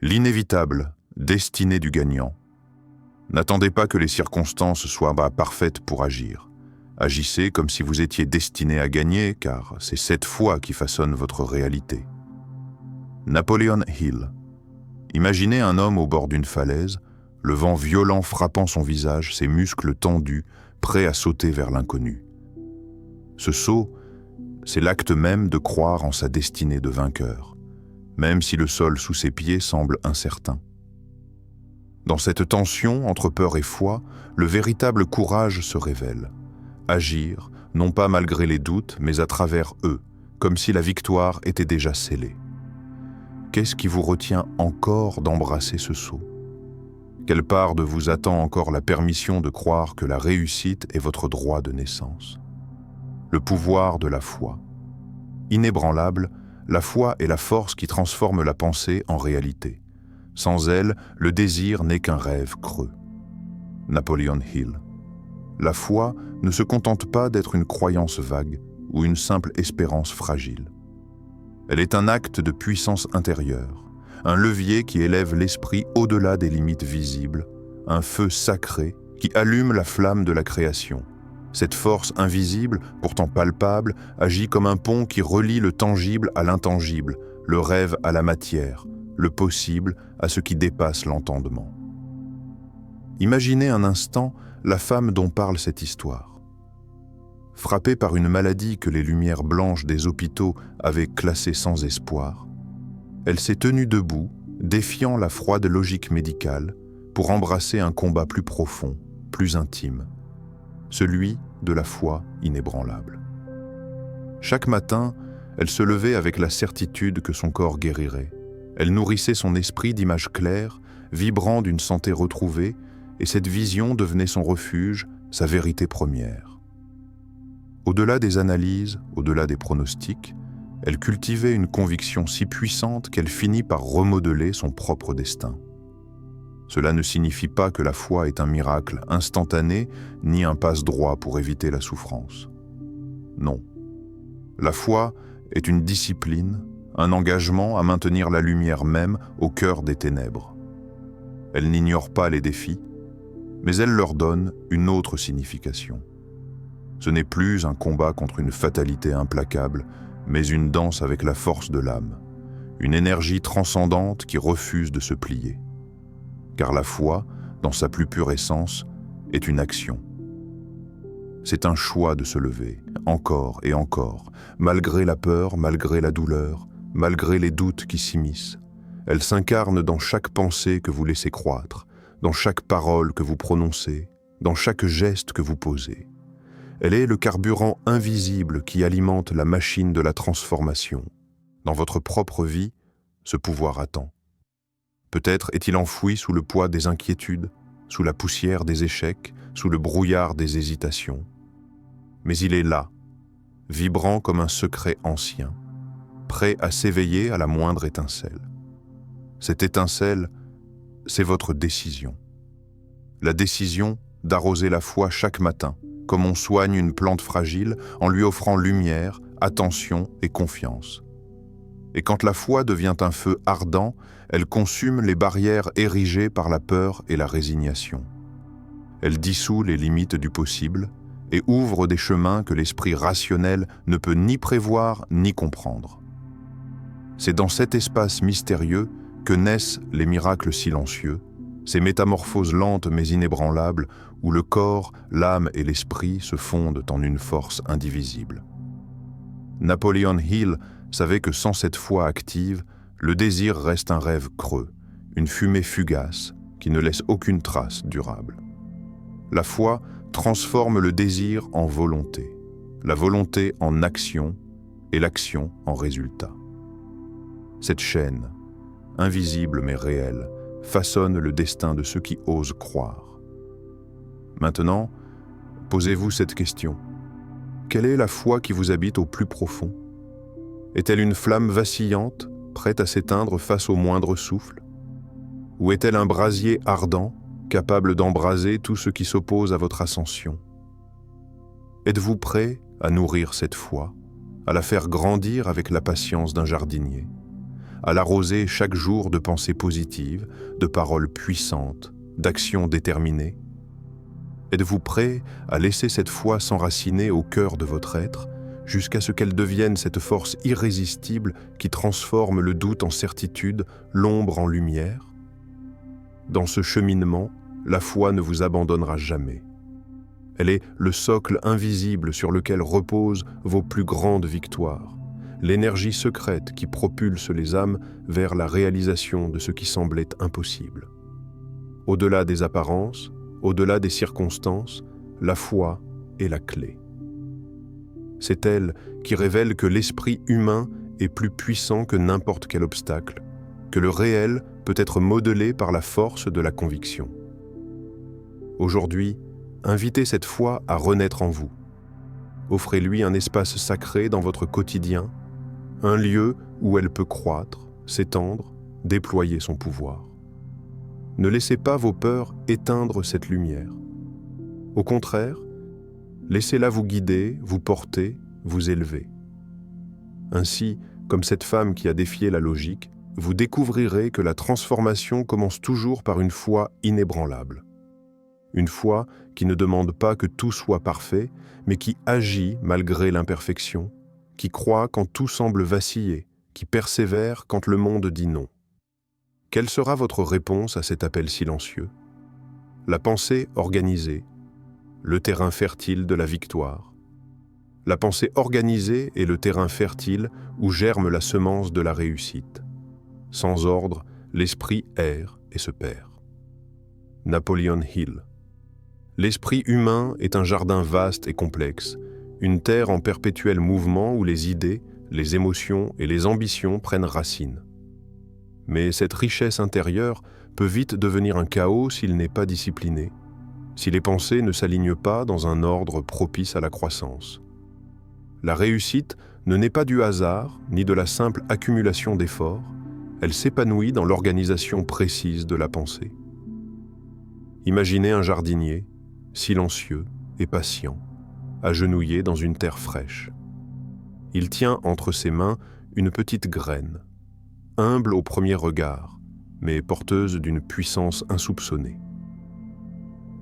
L'inévitable, destinée du gagnant. N'attendez pas que les circonstances soient parfaites pour agir. Agissez comme si vous étiez destiné à gagner, car c'est cette foi qui façonne votre réalité. Napoleon Hill. Imaginez un homme au bord d'une falaise, le vent violent frappant son visage, ses muscles tendus, prêts à sauter vers l'inconnu. Ce saut, c'est l'acte même de croire en sa destinée de vainqueur, même si le sol sous ses pieds semble incertain. Dans cette tension entre peur et foi, le véritable courage se révèle. Agir, non pas malgré les doutes, mais à travers eux, comme si la victoire était déjà scellée. Qu'est-ce qui vous retient encore d'embrasser ce saut? Quelle part de vous attend encore la permission de croire que la réussite est votre droit de naissance? Le pouvoir de la foi. Inébranlable, la foi est la force qui transforme la pensée en réalité. Sans elle, le désir n'est qu'un rêve creux. Napoleon Hill. La foi ne se contente pas d'être une croyance vague ou une simple espérance fragile. Elle est un acte de puissance intérieure, un levier qui élève l'esprit au-delà des limites visibles, un feu sacré qui allume la flamme de la création. Cette force invisible, pourtant palpable, agit comme un pont qui relie le tangible à l'intangible, le rêve à la matière, le possible à ce qui dépasse l'entendement. Imaginez un instant la femme dont parle cette histoire. Frappée par une maladie que les lumières blanches des hôpitaux avaient classée sans espoir, elle s'est tenue debout, défiant la froide logique médicale, pour embrasser un combat plus profond, plus intime, celui de la foi inébranlable. Chaque matin, elle se levait avec la certitude que son corps guérirait. Elle nourrissait son esprit d'images claires, vibrant d'une santé retrouvée, et cette vision devenait son refuge, sa vérité première. Au-delà des analyses, au-delà des pronostics, elle cultivait une conviction si puissante qu'elle finit par remodeler son propre destin. Cela ne signifie pas que la foi est un miracle instantané, ni un passe-droit pour éviter la souffrance. Non. La foi est une discipline, un engagement à maintenir la lumière même au cœur des ténèbres. Elle n'ignore pas les défis, mais elle leur donne une autre signification. Ce n'est plus un combat contre une fatalité implacable, mais une danse avec la force de l'âme, une énergie transcendante qui refuse de se plier. Car la foi, dans sa plus pure essence, est une action. C'est un choix de se lever, encore et encore, malgré la peur, malgré la douleur, malgré les doutes qui s'immiscent. Elle s'incarne dans chaque pensée que vous laissez croître, dans chaque parole que vous prononcez, dans chaque geste que vous posez. Elle est le carburant invisible qui alimente la machine de la transformation. Dans votre propre vie, ce pouvoir attend. Peut-être est-il enfoui sous le poids des inquiétudes, sous la poussière des échecs, sous le brouillard des hésitations. Mais il est là, vibrant comme un secret ancien, prêt à s'éveiller à la moindre étincelle. Cette étincelle, c'est votre décision. La décision d'arroser la foi chaque matin, comme on soigne une plante fragile en lui offrant lumière, attention et confiance. Et quand la foi devient un feu ardent, elle consume les barrières érigées par la peur et la résignation. Elle dissout les limites du possible et ouvre des chemins que l'esprit rationnel ne peut ni prévoir ni comprendre. C'est dans cet espace mystérieux que naissent les miracles silencieux, ces métamorphoses lentes mais inébranlables où le corps, l'âme et l'esprit se fondent en une force indivisible. Napoleon Hill savait que sans cette foi active, le désir reste un rêve creux, une fumée fugace qui ne laisse aucune trace durable. La foi transforme le désir en volonté, la volonté en action et l'action en résultat. Cette chaîne, invisible mais réelle, façonne le destin de ceux qui osent croire. Maintenant, posez-vous cette question. Quelle est la foi qui vous habite au plus profond? Est-elle une flamme vacillante, prête à s'éteindre face au moindre souffle? Ou est-elle un brasier ardent, capable d'embraser tout ce qui s'oppose à votre ascension? Êtes-vous prêt à nourrir cette foi, à la faire grandir avec la patience d'un jardinier, à l'arroser chaque jour de pensées positives, de paroles puissantes, d'actions déterminées? Êtes-vous prêt à laisser cette foi s'enraciner au cœur de votre être, jusqu'à ce qu'elle devienne cette force irrésistible qui transforme le doute en certitude, l'ombre en lumière? Dans ce cheminement, la foi ne vous abandonnera jamais. Elle est le socle invisible sur lequel reposent vos plus grandes victoires, l'énergie secrète qui propulse les âmes vers la réalisation de ce qui semblait impossible. Au-delà des apparences, au-delà des circonstances, la foi est la clé. C'est elle qui révèle que l'esprit humain est plus puissant que n'importe quel obstacle, que le réel peut être modelé par la force de la conviction. Aujourd'hui, invitez cette foi à renaître en vous. Offrez-lui un espace sacré dans votre quotidien, un lieu où elle peut croître, s'étendre, déployer son pouvoir. Ne laissez pas vos peurs éteindre cette lumière. Au contraire, laissez-la vous guider, vous porter, vous élever. Ainsi, comme cette femme qui a défié la logique, vous découvrirez que la transformation commence toujours par une foi inébranlable. Une foi qui ne demande pas que tout soit parfait, mais qui agit malgré l'imperfection, qui croit quand tout semble vaciller, qui persévère quand le monde dit non. Quelle sera votre réponse à cet appel silencieux? La pensée organisée, le terrain fertile de la victoire. La pensée organisée est le terrain fertile où germe la semence de la réussite. Sans ordre, l'esprit erre et se perd. Napoleon Hill. L'esprit humain est un jardin vaste et complexe, une terre en perpétuel mouvement où les idées, les émotions et les ambitions prennent racine. Mais cette richesse intérieure peut vite devenir un chaos s'il n'est pas discipliné, si les pensées ne s'alignent pas dans un ordre propice à la croissance. La réussite ne naît pas du hasard ni de la simple accumulation d'efforts, elle s'épanouit dans l'organisation précise de la pensée. Imaginez un jardinier, silencieux et patient, agenouillé dans une terre fraîche. Il tient entre ses mains une petite graine, humble au premier regard, mais porteuse d'une puissance insoupçonnée.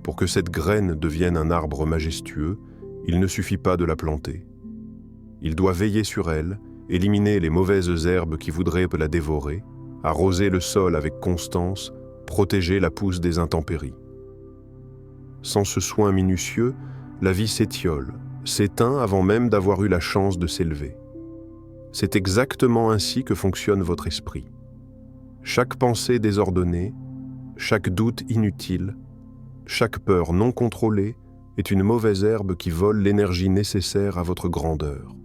Pour que cette graine devienne un arbre majestueux, il ne suffit pas de la planter. Il doit veiller sur elle, éliminer les mauvaises herbes qui voudraient la dévorer, arroser le sol avec constance, protéger la pousse des intempéries. Sans ce soin minutieux, la vie s'étiole, s'éteint avant même d'avoir eu la chance de s'élever. C'est exactement ainsi que fonctionne votre esprit. Chaque pensée désordonnée, chaque doute inutile, chaque peur non contrôlée est une mauvaise herbe qui vole l'énergie nécessaire à votre grandeur.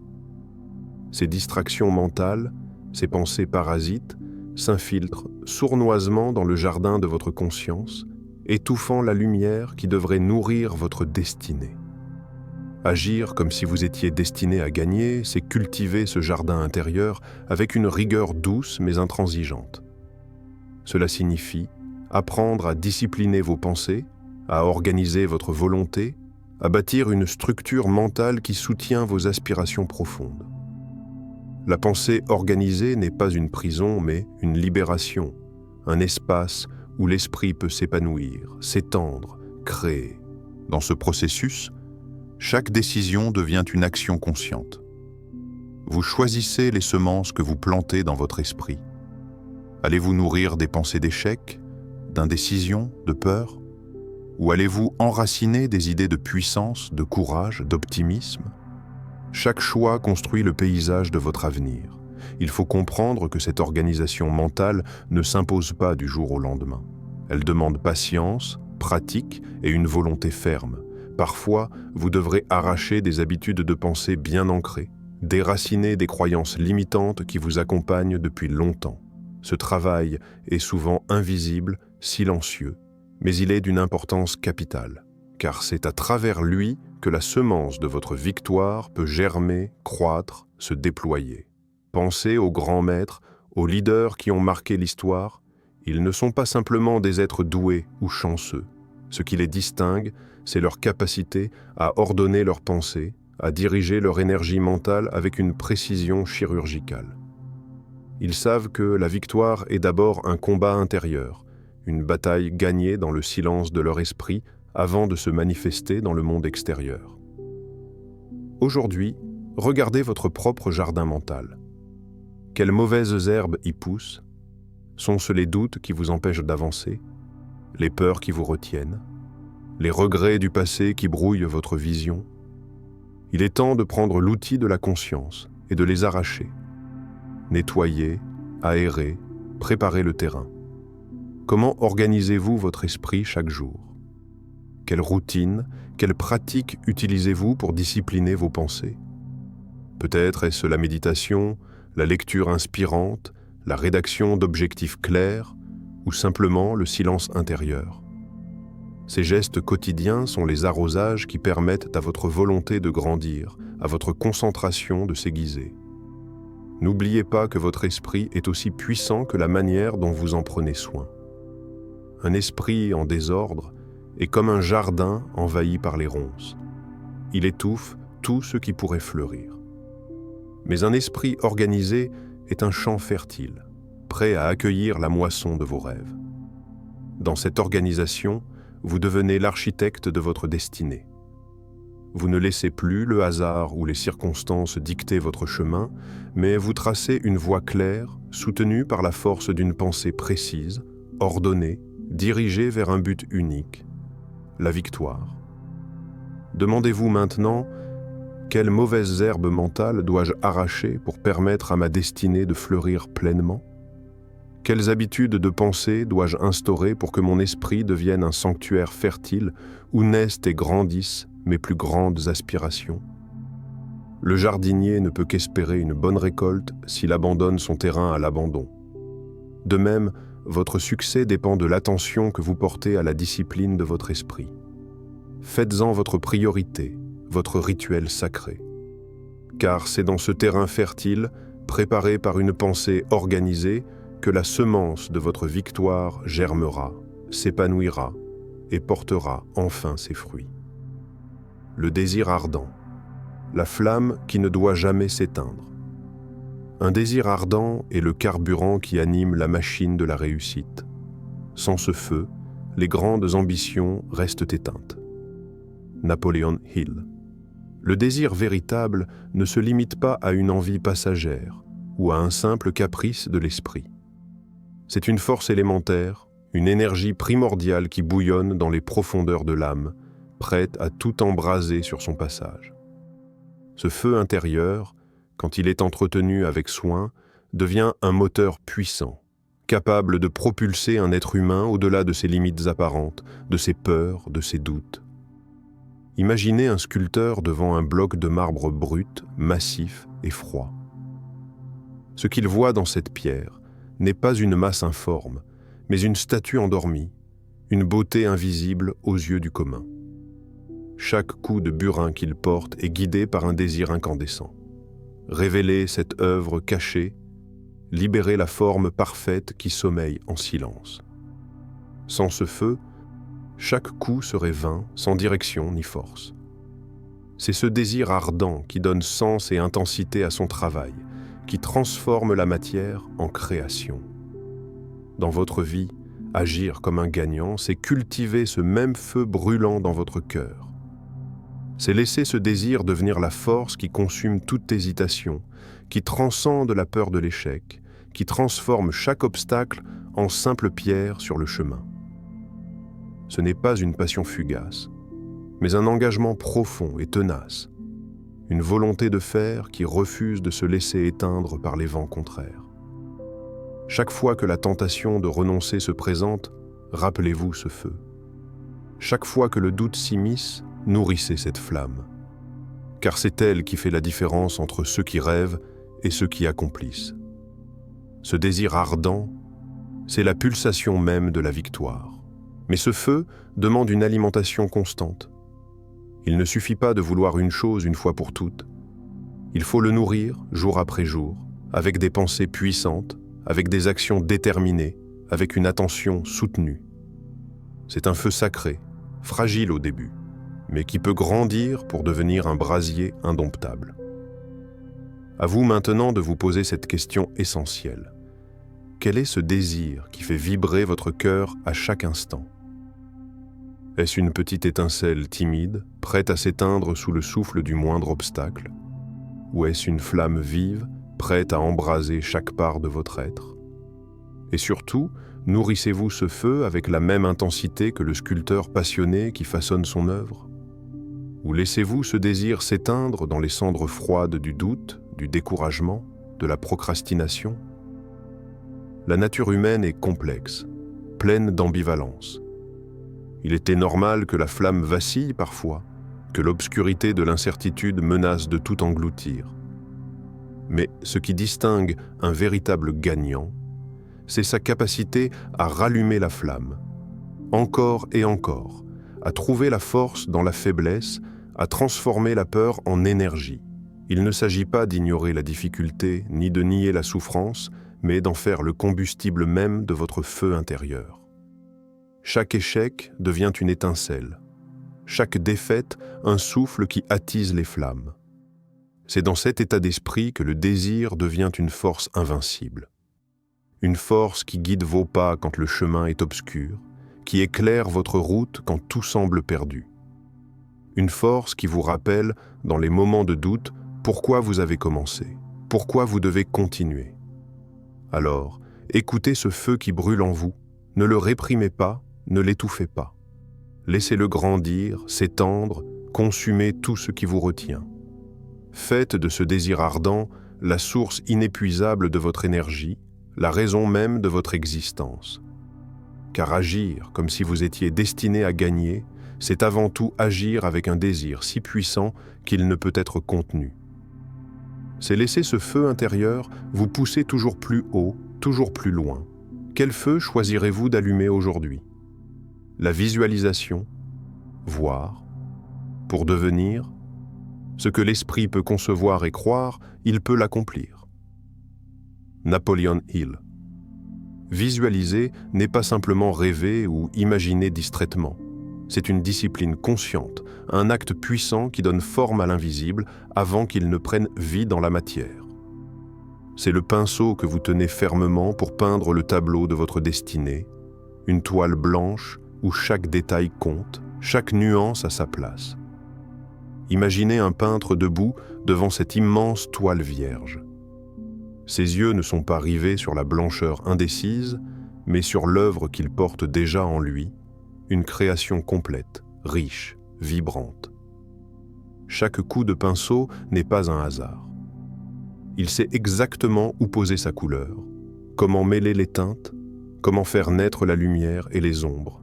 Ces distractions mentales, ces pensées parasites, s'infiltrent sournoisement dans le jardin de votre conscience, étouffant la lumière qui devrait nourrir votre destinée. Agir comme si vous étiez destiné à gagner, c'est cultiver ce jardin intérieur avec une rigueur douce mais intransigeante. Cela signifie apprendre à discipliner vos pensées, à organiser votre volonté, à bâtir une structure mentale qui soutient vos aspirations profondes. La pensée organisée n'est pas une prison, mais une libération, un espace où l'esprit peut s'épanouir, s'étendre, créer. Dans ce processus, chaque décision devient une action consciente. Vous choisissez les semences que vous plantez dans votre esprit. Allez-vous nourrir des pensées d'échec, d'indécision, de peur? Ou allez-vous enraciner des idées de puissance, de courage, d'optimisme? Chaque choix construit le paysage de votre avenir. Il faut comprendre que cette organisation mentale ne s'impose pas du jour au lendemain. Elle demande patience, pratique et une volonté ferme. Parfois, vous devrez arracher des habitudes de pensée bien ancrées, déraciner des croyances limitantes qui vous accompagnent depuis longtemps. Ce travail est souvent invisible, silencieux, mais il est d'une importance capitale, car c'est à travers lui que la semence de votre victoire peut germer, croître, se déployer. Pensez aux grands maîtres, aux leaders qui ont marqué l'histoire. Ils ne sont pas simplement des êtres doués ou chanceux. Ce qui les distingue, c'est leur capacité à ordonner leurs pensées, à diriger leur énergie mentale avec une précision chirurgicale. Ils savent que la victoire est d'abord un combat intérieur, une bataille gagnée dans le silence de leur esprit avant de se manifester dans le monde extérieur. Aujourd'hui, regardez votre propre jardin mental. Quelles mauvaises herbes y poussent? Sont-ce les doutes qui vous empêchent d'avancer? Les peurs qui vous retiennent? Les regrets du passé qui brouillent votre vision? Il est temps de prendre l'outil de la conscience et de les arracher. Nettoyer, aérer, préparer le terrain. Comment organisez-vous votre esprit chaque jour? Quelle routine, quelle pratique utilisez-vous pour discipliner vos pensées? Peut-être est-ce la méditation, la lecture inspirante, la rédaction d'objectifs clairs ou simplement le silence intérieur. Ces gestes quotidiens sont les arrosages qui permettent à votre volonté de grandir, à votre concentration de s'aiguiser. N'oubliez pas que votre esprit est aussi puissant que la manière dont vous en prenez soin. Un esprit en désordre est comme un jardin envahi par les ronces. Il étouffe tout ce qui pourrait fleurir. Mais un esprit organisé est un champ fertile, prêt à accueillir la moisson de vos rêves. Dans cette organisation, vous devenez l'architecte de votre destinée. Vous ne laissez plus le hasard ou les circonstances dicter votre chemin, mais vous tracez une voie claire, soutenue par la force d'une pensée précise, ordonnée, dirigée vers un but unique, la victoire. Demandez-vous maintenant: quelle mauvaise herbe mentale dois-je arracher pour permettre à ma destinée de fleurir pleinement? Quelles habitudes de pensée dois-je instaurer pour que mon esprit devienne un sanctuaire fertile où naissent et grandissent mes plus grandes aspirations? Le jardinier ne peut qu'espérer une bonne récolte s'il abandonne son terrain à l'abandon. De même, votre succès dépend de l'attention que vous portez à la discipline de votre esprit. Faites-en votre priorité, votre rituel sacré. Car c'est dans ce terrain fertile, préparé par une pensée organisée, que la semence de votre victoire germera, s'épanouira et portera enfin ses fruits. Le désir ardent, la flamme qui ne doit jamais s'éteindre. Un désir ardent est le carburant qui anime la machine de la réussite. Sans ce feu, les grandes ambitions restent éteintes. Napoléon Hill. Le désir véritable ne se limite pas à une envie passagère ou à un simple caprice de l'esprit. C'est une force élémentaire, une énergie primordiale qui bouillonne dans les profondeurs de l'âme, prête à tout embraser sur son passage. Ce feu intérieur, quand il est entretenu avec soin, devient un moteur puissant, capable de propulser un être humain au-delà de ses limites apparentes, de ses peurs, de ses doutes. Imaginez un sculpteur devant un bloc de marbre brut, massif et froid. Ce qu'il voit dans cette pierre n'est pas une masse informe, mais une statue endormie, une beauté invisible aux yeux du commun. Chaque coup de burin qu'il porte est guidé par un désir incandescent. Révéler cette œuvre cachée, libérer la forme parfaite qui sommeille en silence. Sans ce feu, chaque coup serait vain, sans direction ni force. C'est ce désir ardent qui donne sens et intensité à son travail, qui transforme la matière en création. Dans votre vie, agir comme un gagnant, c'est cultiver ce même feu brûlant dans votre cœur. C'est laisser ce désir devenir la force qui consume toute hésitation, qui transcende la peur de l'échec, qui transforme chaque obstacle en simple pierre sur le chemin. Ce n'est pas une passion fugace, mais un engagement profond et tenace, une volonté de faire qui refuse de se laisser éteindre par les vents contraires. Chaque fois que la tentation de renoncer se présente, rappelez-vous ce feu. Chaque fois que le doute s'immisce, nourrissez cette flamme, car c'est elle qui fait la différence entre ceux qui rêvent et ceux qui accomplissent. Ce désir ardent, c'est la pulsation même de la victoire. Mais ce feu demande une alimentation constante. Il ne suffit pas de vouloir une chose une fois pour toutes. Il faut le nourrir jour après jour, avec des pensées puissantes, avec des actions déterminées, avec une attention soutenue. C'est un feu sacré, fragile au début, mais qui peut grandir pour devenir un brasier indomptable. À vous maintenant de vous poser cette question essentielle. Quel est ce désir qui fait vibrer votre cœur à chaque instant? Est-ce une petite étincelle timide, prête à s'éteindre sous le souffle du moindre obstacle? Ou est-ce une flamme vive, prête à embraser chaque part de votre être? Et surtout, nourrissez-vous ce feu avec la même intensité que le sculpteur passionné qui façonne son œuvre? Ou laissez-vous ce désir s'éteindre dans les cendres froides du doute, du découragement, de la procrastination? La nature humaine est complexe, pleine d'ambivalence. Il était normal que la flamme vacille parfois, que l'obscurité de l'incertitude menace de tout engloutir. Mais ce qui distingue un véritable gagnant, c'est sa capacité à rallumer la flamme, encore et encore, à trouver la force dans la faiblesse, à transformer la peur en énergie. Il ne s'agit pas d'ignorer la difficulté ni de nier la souffrance, mais d'en faire le combustible même de votre feu intérieur. Chaque échec devient une étincelle, chaque défaite un souffle qui attise les flammes. C'est dans cet état d'esprit que le désir devient une force invincible. Une force qui guide vos pas quand le chemin est obscur, qui éclaire votre route quand tout semble perdu. Une force qui vous rappelle, dans les moments de doute, pourquoi vous avez commencé, pourquoi vous devez continuer. Alors, écoutez ce feu qui brûle en vous, ne le réprimez pas, ne l'étouffez pas. Laissez-le grandir, s'étendre, consumer tout ce qui vous retient. Faites de ce désir ardent la source inépuisable de votre énergie, la raison même de votre existence. Car agir comme si vous étiez destiné à gagner, c'est avant tout agir avec un désir si puissant qu'il ne peut être contenu. C'est laisser ce feu intérieur vous pousser toujours plus haut, toujours plus loin. Quel feu choisirez-vous d'allumer aujourd'hui? La visualisation, voir, pour devenir. Ce que l'esprit peut concevoir et croire, il peut l'accomplir. Napoleon Hill. Visualiser n'est pas simplement rêver ou imaginer distraitement. C'est une discipline consciente, un acte puissant qui donne forme à l'invisible avant qu'il ne prenne vie dans la matière. C'est le pinceau que vous tenez fermement pour peindre le tableau de votre destinée, une toile blanche où chaque détail compte, chaque nuance a sa place. Imaginez un peintre debout devant cette immense toile vierge. Ses yeux ne sont pas rivés sur la blancheur indécise, mais sur l'œuvre qu'il porte déjà en lui, une création complète, riche, vibrante. Chaque coup de pinceau n'est pas un hasard. Il sait exactement où poser sa couleur, comment mêler les teintes, comment faire naître la lumière et les ombres.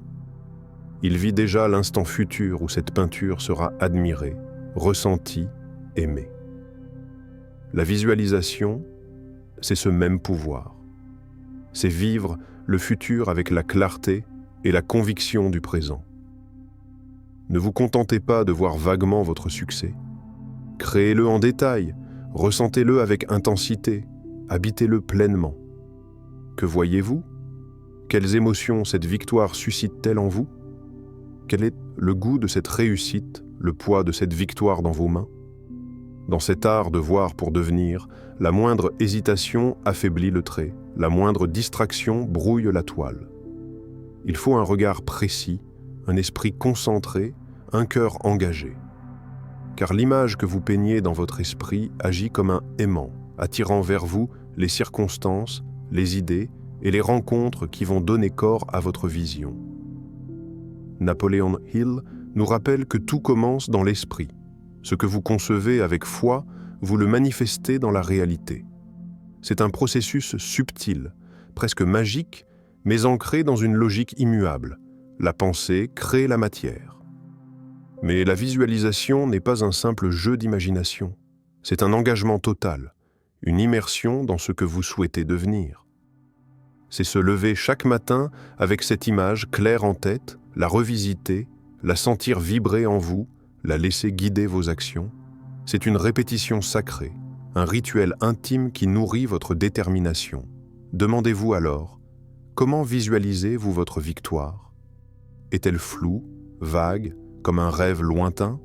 Il vit déjà l'instant futur où cette peinture sera admirée, ressentie, aimée. La visualisation, c'est ce même pouvoir. C'est vivre le futur avec la clarté et la conviction du présent. Ne vous contentez pas de voir vaguement votre succès. Créez-le en détail, ressentez-le avec intensité, habitez-le pleinement. Que voyez-vous? Quelles émotions cette victoire suscite-t-elle en vous? Quel est le goût de cette réussite, le poids de cette victoire dans vos mains? Dans cet art de voir pour devenir, la moindre hésitation affaiblit le trait, la moindre distraction brouille la toile. Il faut un regard précis, un esprit concentré, un cœur engagé. Car l'image que vous peignez dans votre esprit agit comme un aimant, attirant vers vous les circonstances, les idées et les rencontres qui vont donner corps à votre vision. Napoleon Hill nous rappelle que tout commence dans l'esprit. Ce que vous concevez avec foi, vous le manifestez dans la réalité. C'est un processus subtil, presque magique, mais ancré dans une logique immuable. La pensée crée la matière. Mais la visualisation n'est pas un simple jeu d'imagination. C'est un engagement total, une immersion dans ce que vous souhaitez devenir. C'est se lever chaque matin avec cette image claire en tête, la revisiter, la sentir vibrer en vous, la laisser guider vos actions. C'est une répétition sacrée, un rituel intime qui nourrit votre détermination. Demandez-vous alors, comment visualisez-vous votre victoire? Est-elle floue, vague, comme un rêve lointain?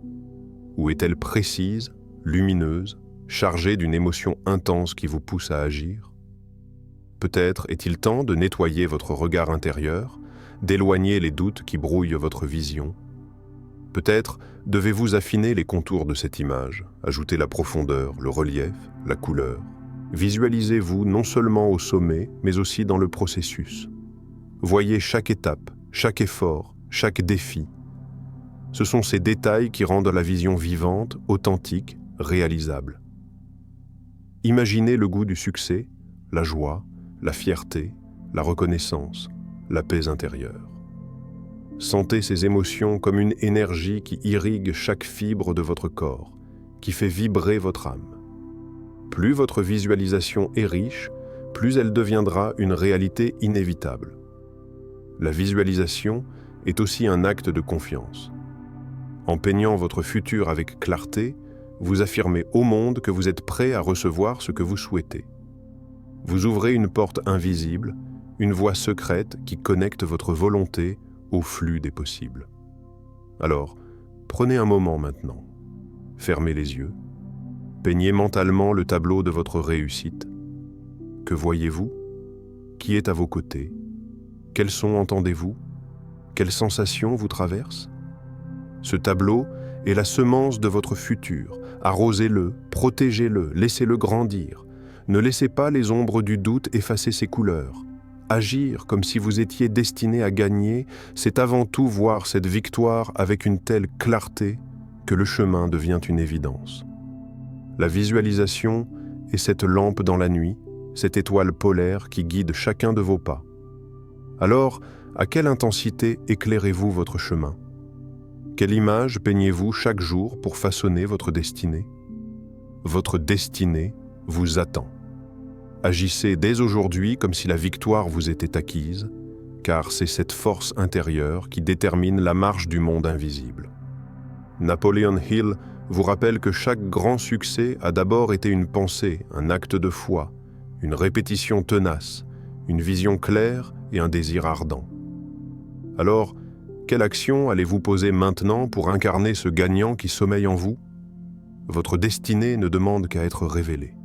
Ou est-elle précise, lumineuse, chargé d'une émotion intense qui vous pousse à agir? Peut-être est-il temps de nettoyer votre regard intérieur, d'éloigner les doutes qui brouillent votre vision. Peut-être devez-vous affiner les contours de cette image, ajouter la profondeur, le relief, la couleur. Visualisez-vous non seulement au sommet, mais aussi dans le processus. Voyez chaque étape, chaque effort, chaque défi. Ce sont ces détails qui rendent la vision vivante, authentique, réalisable. Imaginez le goût du succès, la joie, la fierté, la reconnaissance, la paix intérieure. Sentez ces émotions comme une énergie qui irrigue chaque fibre de votre corps, qui fait vibrer votre âme. Plus votre visualisation est riche, plus elle deviendra une réalité inévitable. La visualisation est aussi un acte de confiance. En peignant votre futur avec clarté, vous affirmez au monde que vous êtes prêt à recevoir ce que vous souhaitez. Vous ouvrez une porte invisible, une voie secrète qui connecte votre volonté au flux des possibles. Alors, prenez un moment maintenant. Fermez les yeux. Peignez mentalement le tableau de votre réussite. Que voyez-vous? Qui est à vos côtés? Quels sons entendez-vous? Quelles sensations vous traversent? Ce tableau est la semence de votre futur. Arrosez-le, protégez-le, laissez-le grandir. Ne laissez pas les ombres du doute effacer ses couleurs. Agir comme si vous étiez destiné à gagner, c'est avant tout voir cette victoire avec une telle clarté que le chemin devient une évidence. La visualisation est cette lampe dans la nuit, cette étoile polaire qui guide chacun de vos pas. Alors, à quelle intensité éclairez-vous votre chemin? Quelle image peignez-vous chaque jour pour façonner votre destinée? Votre destinée vous attend. Agissez dès aujourd'hui comme si la victoire vous était acquise, car c'est cette force intérieure qui détermine la marche du monde invisible. Napoleon Hill vous rappelle que chaque grand succès a d'abord été une pensée, un acte de foi, une répétition tenace, une vision claire et un désir ardent. Alors, quelle action allez-vous poser maintenant pour incarner ce gagnant qui sommeille en vous? Votre destinée ne demande qu'à être révélée.